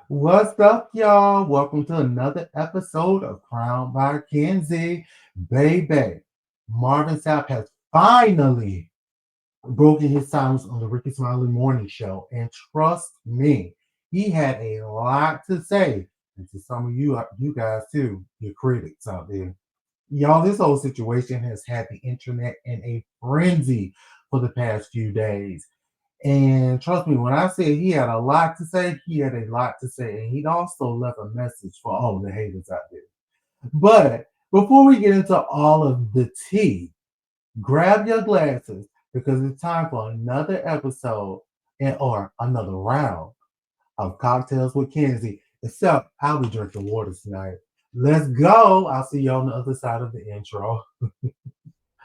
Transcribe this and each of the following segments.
What's up, y'all? Welcome to another episode of Crown by Kenzie. Baby, Marvin Sapp has finally broken his silence on the Rickey Smiley Morning Show. And trust me, he had a lot to say. And to some of you guys too, your critics out there. Y'all, this whole situation has had the internet in a frenzy for the past few days. And trust me, when I say he had a lot to say, he had a lot to say. And he'd also left a message for all the haters out there. But before we get into all of the tea, grab your glasses because it's time for another episode or another round of Cocktails with Kenzie. Except I'll be drinking water tonight. Let's go. I'll see you on the other side of the intro.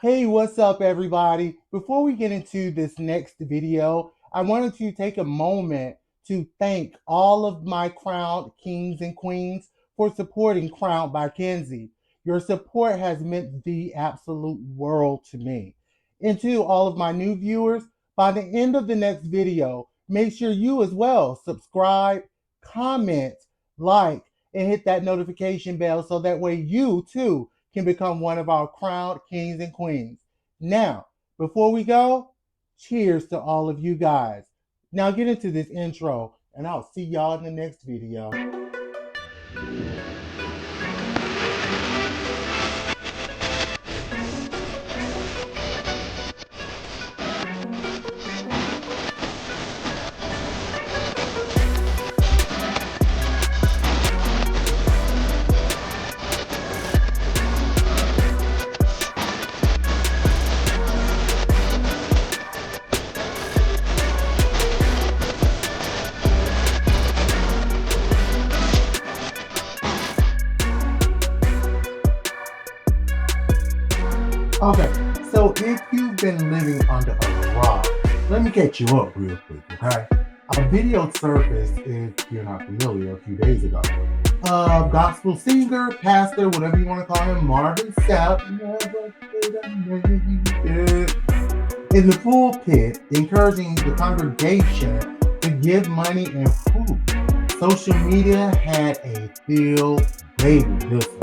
Hey, what's up, everybody? Before we get into this next video, I wanted to take a moment to thank all of my crowned kings and queens for supporting Crowned by Kenzie. Your support has meant the absolute world to me. And to all of my new viewers, by the end of the next video, make sure you as well subscribe, comment, like, and hit that notification bell so that way you too can become one of our crowned kings and queens. Now, before we go, cheers to all of you guys. Now get into this intro, and I'll see y'all in the next video. Okay, so if you've been living under a rock, let me catch you up real quick, okay? A video surfaced, if you're not familiar, a few days ago. Gospel singer, pastor, whatever you want to call him, Marvin Sapp, never could I make it, in the pulpit, encouraging the congregation to give money and food. Social media had a field day with this one.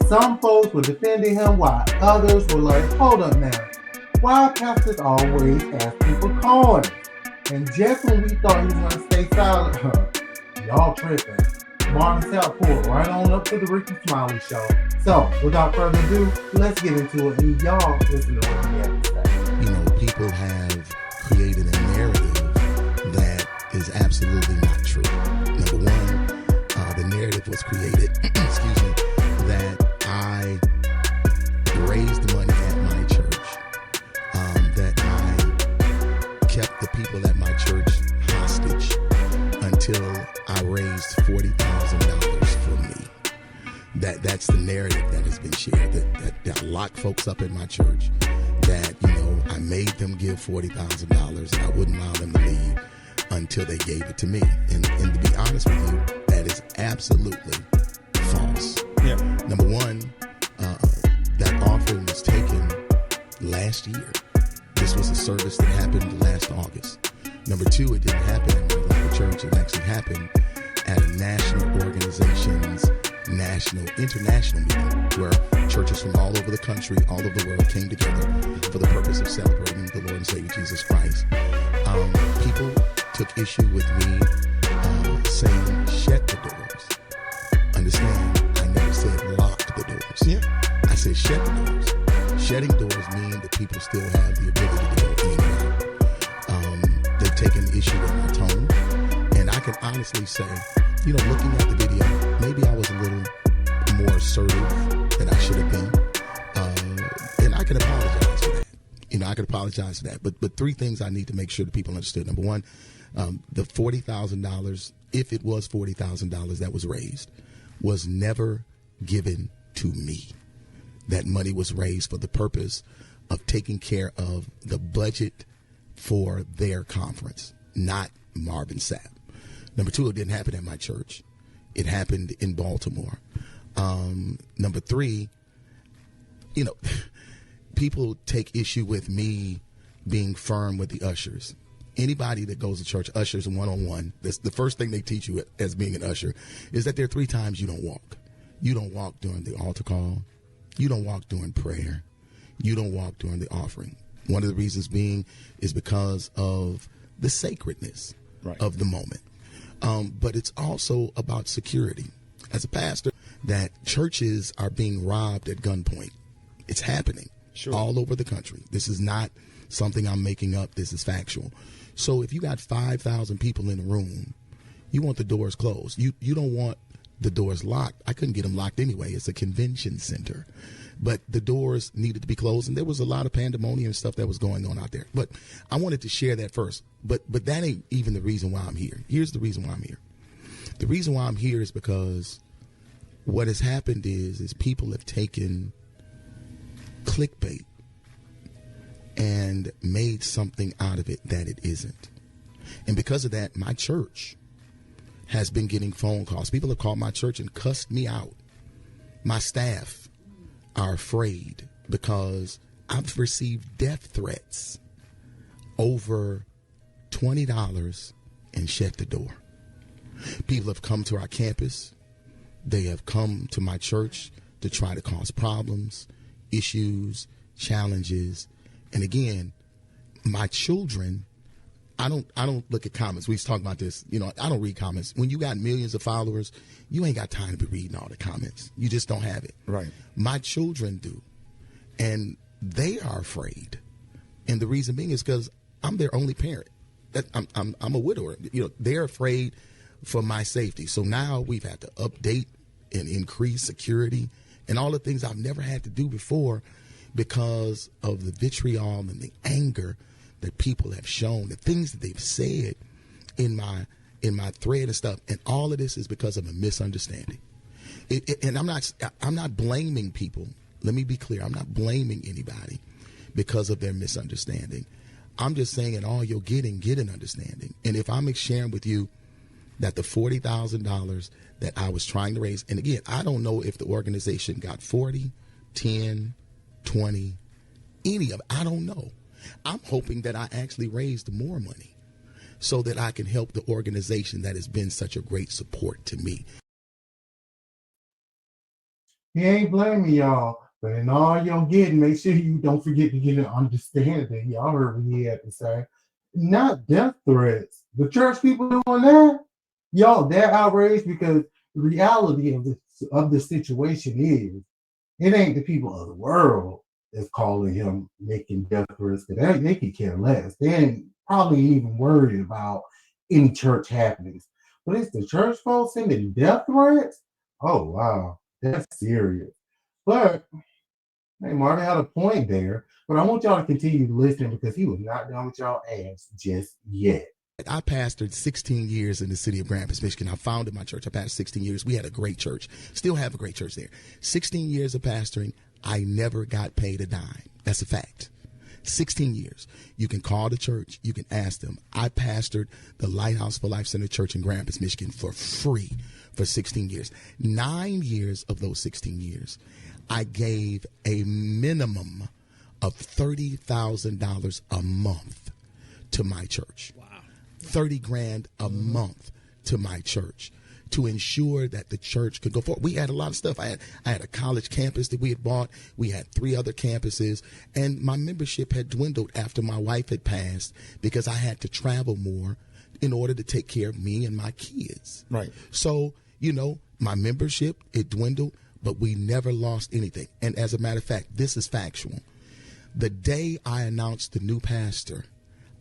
Some folks were defending him while others were like, hold up now. Why are pastors always asking for coins? And just when we thought he was going to stay silent, y'all tripping. Marvin Sapp pulled right on up to the Rickey Smiley show. So, without further ado, let's get into it. And y'all listen to what he had to say. People have created a narrative that is absolutely not true. Number one, the narrative was created, excuse me, that I raised money at my church, that I kept the people at my church hostage until I raised $40,000 for me. That's the narrative that has been shared, that I locked folks up in my church, that, I made them give $40,000 and I wouldn't allow them to leave until they gave it to me. And to be honest with you, that is absolutely false. Yeah. Number one, that offering was taken last year. This was a service that happened last August. Number two, it didn't happen in my local church. It actually happened at a national organization's international meeting where churches from all over the country, all over the world came together for the purpose of celebrating the Lord and Savior Jesus Christ. People took issue with me saying shut the doors. Understand, I never said lock the doors. Yeah. I said shut the doors. Shutting doors mean that people still have the ability to go in and out. They've taken issue with my tone, and I can honestly say, looking at the video, maybe I was a little more assertive than I should have been. And I can apologize for that. I can apologize for that. But three things I need to make sure that people understood. Number one, the $40,000, if it was $40,000 that was raised, was never given to me. That money was raised for the purpose of taking care of the budget for their conference, not Marvin Sapp. Number two, it didn't happen at my church. It happened in Baltimore. Number three, people take issue with me being firm with the ushers. Anybody that goes to church, ushers one-on-one, that's the first thing they teach you as being an usher, is that there are 3 times you don't walk. You don't walk during the altar call. You don't walk during prayer. You don't walk during the offering. One of the reasons being is because of the sacredness of the moment. But it's also about security. As a pastor, that churches are being robbed at gunpoint. It's happening all over the country. This is not something I'm making up. This is factual. So if you got 5,000 people in a room, you want the doors closed. You don't want the doors locked. I couldn't get them locked anyway. It's a convention center. But the doors needed to be closed, and there was a lot of pandemonium stuff that was going on out there. But I wanted to share that first. But that ain't even the reason why I'm here. Here's the reason why I'm here. The reason why I'm here is because what has happened is people have taken clickbait and made something out of it that it isn't. And because of that, my church has been getting phone calls. People have called my church and cussed me out. My staff are afraid because I've received death threats over $20 and shut the door. People have come to our campus. They have come to my church to try to cause problems, issues, challenges. And again, my children, I don't look at comments. We was talking about this. I don't read comments. When you got millions of followers, you ain't got time to be reading all the comments. You just don't have it. Right. My children do. And they are afraid. And the reason being is because I'm their only parent. I'm a widower. They're afraid for my safety. So now we've had to update and increase security and all the things I've never had to do before because of the vitriol and the anger that people have shown, the things that they've said in my thread and stuff. And all of this is because of a misunderstanding. And I'm not blaming people. Let me be clear. I'm not blaming anybody because of their misunderstanding. I'm just saying in all you're getting, get an understanding. And if I'm sharing with you that the $40,000 that I was trying to raise, and again, I don't know if the organization got 40, 10, 20, any of it. I don't know. I'm hoping that I actually raised more money so that I can help the organization that has been such a great support to me. He ain't blaming y'all, but in all you're getting, make sure you don't forget to get an understanding. Y'all heard what he had to say. Not death threats. The church people doing that, y'all, they're outraged because the reality of the situation is it ain't the people of the world that's calling him making death threats. They could care less. They ain't probably even worried about any church happenings. But it's the church folks sending death threats? Oh, wow. That's serious. But, hey, Marvin had a point there. But I want y'all to continue listening because he was not done with y'all ass just yet. I pastored 16 years in the city of Grand Rapids, Michigan. I founded my church. I pastored 16 years. We had a great church. Still have a great church there. 16 years of pastoring, I never got paid a dime. That's a fact. 16 years. You can call the church. You can ask them. I pastored the Lighthouse for Life Center Church in Grand Rapids, Michigan for free for 16 years. 9 years of those 16 years, I gave a minimum of $30,000 a month to my church. Wow. 30 grand a month to my church to ensure that the church could go forward. We had a lot of stuff. I had a college campus that we had bought. We had 3 other campuses, and my membership had dwindled after my wife had passed because I had to travel more in order to take care of me and my kids. Right. So, my membership, it dwindled, but we never lost anything. And as a matter of fact, this is factual. The day I announced the new pastor,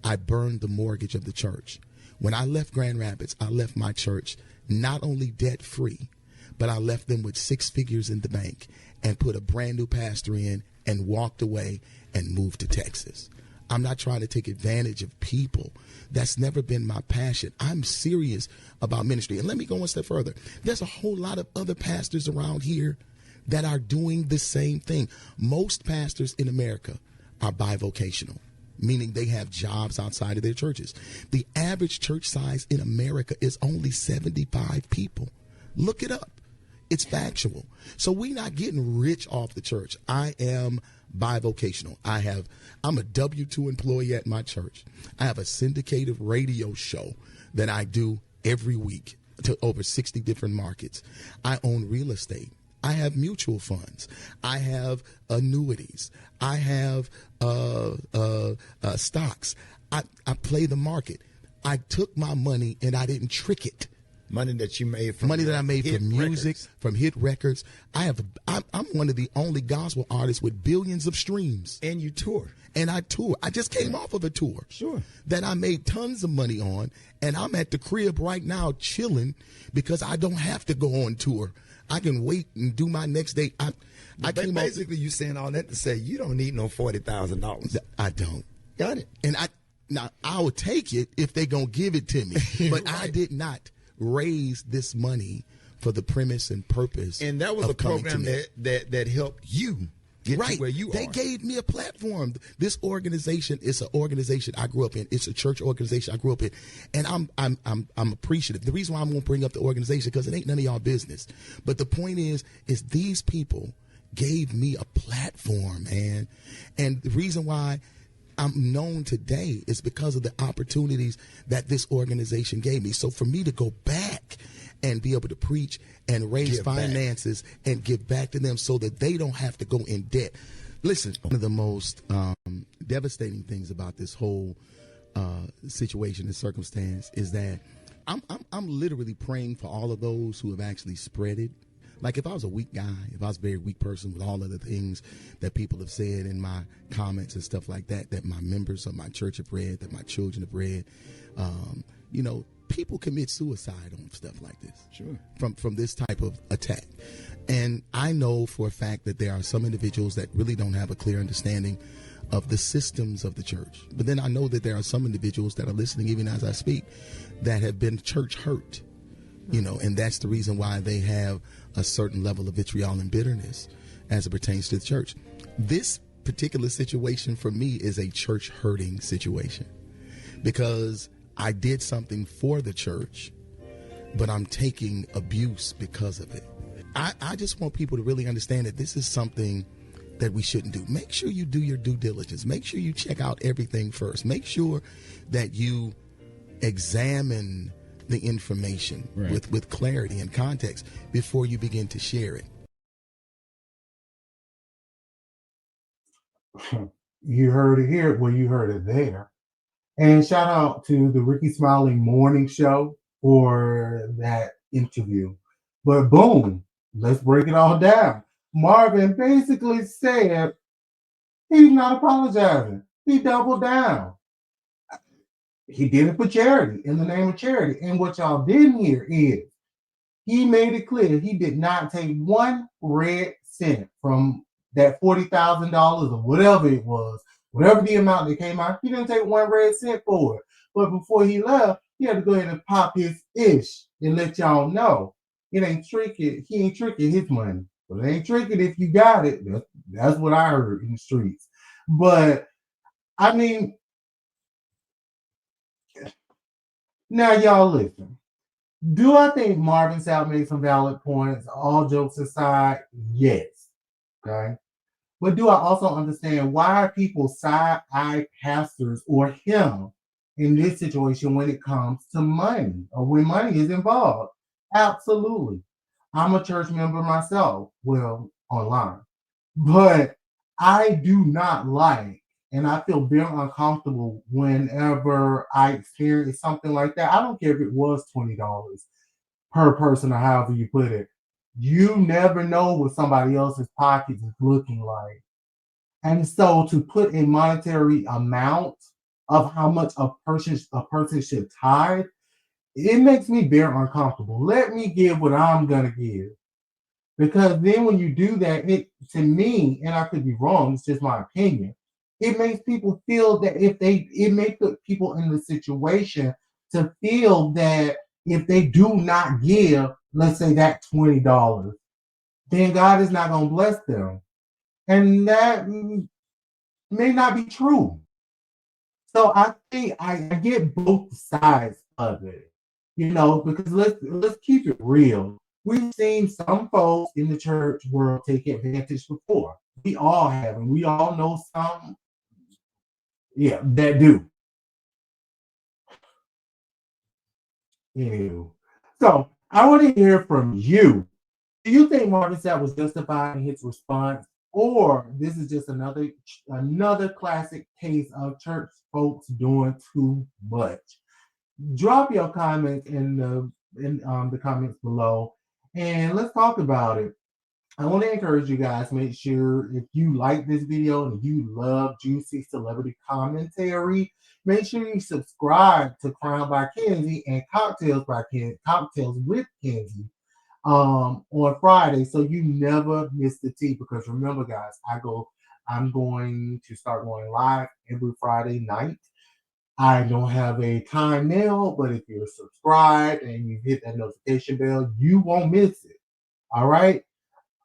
I burned the mortgage of the church. When I left Grand Rapids, I left my church not only debt-free, but I left them with 6 figures in the bank and put a brand new pastor in and walked away and moved to Texas. I'm not trying to take advantage of people. That's never been my passion. I'm serious about ministry. And let me go one step further. There's a whole lot of other pastors around here that are doing the same thing. Most pastors in America are bivocational, meaning they have jobs outside of their churches. The average church size in America is only 75 people. Look it up. It's factual. So we're not getting rich off the church. I am bivocational. I'm a W-2 employee at my church. I have a syndicated radio show that I do every week to over 60 different markets. I own real estate. I have mutual funds. I have annuities. I have stocks. I play the market. I took my money and I didn't trick it. Money that you made from money that I made from music, records. from hit records. I'm one of the only gospel artists with billions of streams. And you tour. And I tour. I just came off of a tour. Sure. That I made tons of money on. And I'm at the crib right now chilling because I don't have to go on tour. I can wait and do my next date. Basically, you saying all that to say you don't need no $40,000. I don't. Got it. And I will take it if they gonna give it to me. But Right. I did not raise this money for the premise and purpose. And that was of a coming to program me. that helped you get to where you They are. gave me a platform. This organization is an organization I grew up in. It's a church organization I grew up in, and I'm appreciative. The reason why I'm gonna bring up the organization because it ain't none of y'all business. But the point is these people gave me a platform, man, and the reason why I'm known today is because of the opportunities that this organization gave me. So for me to go back and be able to preach and raise Give back. finances and give back to them so that they don't have to go in debt. Listen, one of the most devastating things about this whole situation and circumstance is that I'm literally praying for all of those who have actually spread it. Like if I was a weak guy, if I was a very weak person with all of the things that people have said in my comments and stuff like that, that my members of my church have read, that my children have read, people commit suicide on stuff like this. Sure. From this type of attack. And I know for a fact that there are some individuals that really don't have a clear understanding of the systems of the church. But then I know that there are some individuals that are listening even as I speak that have been church hurt. And that's the reason why they have a certain level of vitriol and bitterness as it pertains to the church. This particular situation for me is a church hurting situation because I did something for the church, but I'm taking abuse because of it. I just want people to really understand that this is something that we shouldn't do. Make sure you do your due diligence. Make sure you check out everything first. Make sure that you examine the information with clarity and context before you begin to share it. You heard it here. Well, you heard it there. And shout out to the Rickey Smiley morning show for that interview. But boom, let's break it all down. Marvin basically said he's not apologizing. He doubled down. He did it for charity, in the name of charity. And what y'all didn't hear is he made it clear he did not take 1 red cent from that $40,000 or whatever it was, whatever the amount that came out. He didn't take 1 red cent for it. But before he left, he had to go ahead and pop his ish and let y'all know it ain't tricky. He ain't tricking his money. But it ain't tricking if you got it. That's what I heard in the streets. But I mean, now y'all listen. Do I think Marvin Sapp made some valid points? All jokes aside, yes. Okay. But do I also understand why people side-eye pastors or him in this situation when it comes to money or when money is involved? Absolutely. I'm a church member myself, well, online. But I do not like, and I feel very uncomfortable whenever I experience something like that. I don't care if it was $20 per person or however you put it. You never know what somebody else's pockets is looking like. And so to put a monetary amount of how much a person should tithe, it makes me very uncomfortable. Let me give what I'm going to give. Because then when you do that, it to me, and I could be wrong, it's just my opinion, it makes people feel that it may put people in the situation to feel that if they do not give, let's say that $20, then God is not going to bless them. And that may not be true. So I think I get both sides of it, because let's keep it real. We've seen some folks in the church world take advantage before. We all have, and we all know some, yeah, that do. Anywho, so I want to hear from you. Do you think Marvin Sapp was justified in his response, or this is just another classic case of church folks doing too much? Drop your comments in the comments below, and let's talk about it. I want to encourage you guys, make sure if you like this video and you love juicy celebrity commentary, make sure you subscribe to Crown by Kenzie and Cocktails with Kenzie on Friday, so you never miss the tea. Because remember, guys, I'm going to start going live every Friday night. I don't have a time now, but if you're subscribed and you hit that notification bell, you won't miss it. All right.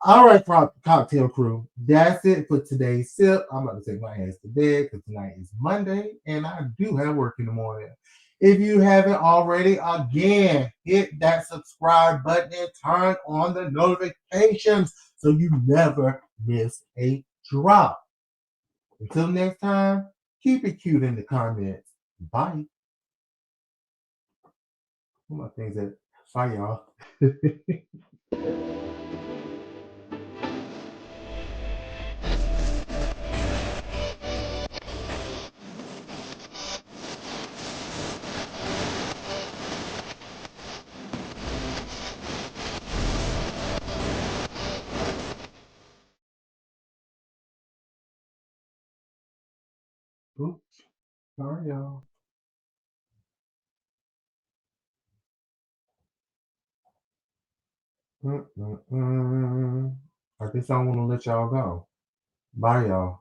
All right, cocktail crew. That's it for today's sip. I'm about to take my ass to bed because tonight is Monday and I do have work in the morning. If you haven't already, again, hit that subscribe button and turn on the notifications so you never miss a drop. Until next time, keep it cute in the comments. Bye. What my things at? Bye, y'all. Oops. Sorry, y'all. I guess I want to let y'all go. Bye, y'all.